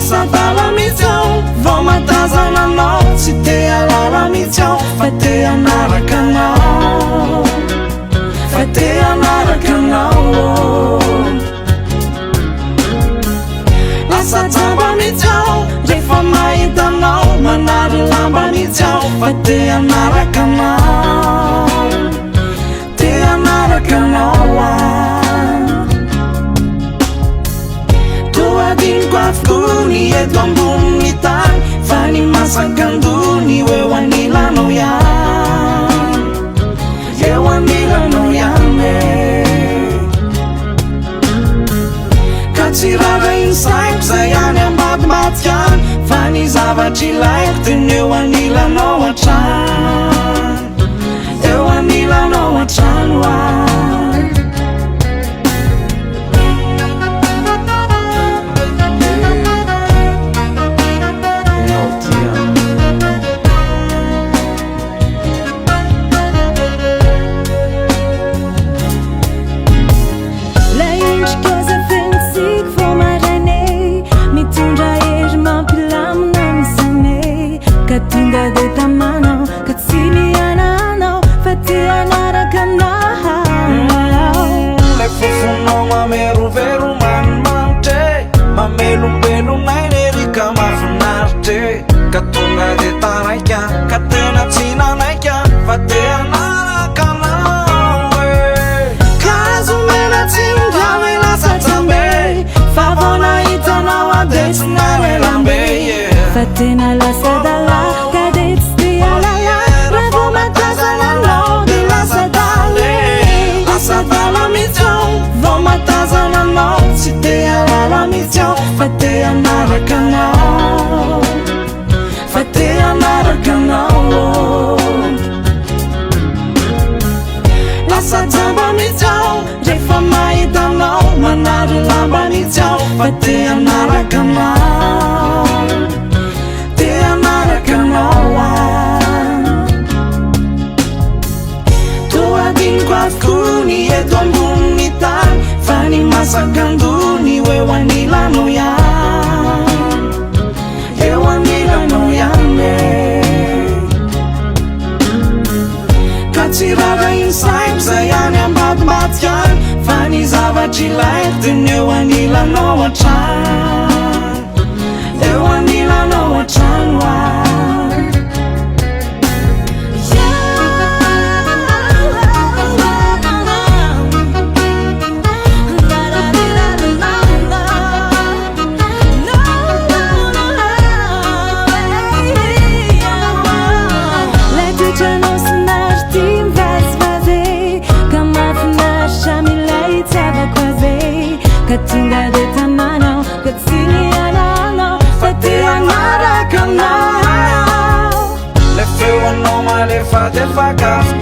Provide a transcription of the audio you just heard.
lasa tala mihitsy aho vao matazana anao tsy te alala mihitsy aho fa te hanaraka anao fa te hanaraka anao lasa tsamba mihitsy aho rehefa mahita anao manary lamba mihitsy aho fa te hanaraka anao te hanaraka anao toadiniko avokoa ny eto ambony tany fa ny masakandony eo anilanao ihany eo anilanao ihany ka tsy raha insaiko zay any ambadimadika any fa ny zavatry ilaiko dia ny eo anilanao an-trano eo anilanao an-trano ka tonga dia taraika ka tena tsy nanaika fa te hanaraka anao ka azo mena tsy ndrano lasa tsambe fa vao nahitanao a dia tsy narelambe fa tena lasa dala ka dia tsy te alala raha vao matazana anao dia lasa dala mihitsy aho vao matazana anao tsy te alala mihitsy aho fa te hanaraka anao fa te hanaraka anao lasa tsamba mihitsy aho rehefa mahita anao manary lamba mihitsy aho fa te hanaraka anao te hanaraka anao toadiniko avokoa ny eto ambony tany fa ny masakandony eo anilanao ihany eo anilanao ihany ka tsy raha insaiko zay any ambadimadika any fa ny zavatry ilaiko dia ny eo anilanao an-trano eo anilanao an-trano ka tonga dia tamanao ka tsy niananao fa te hanaraka anao le feo anao malefa dia fakafo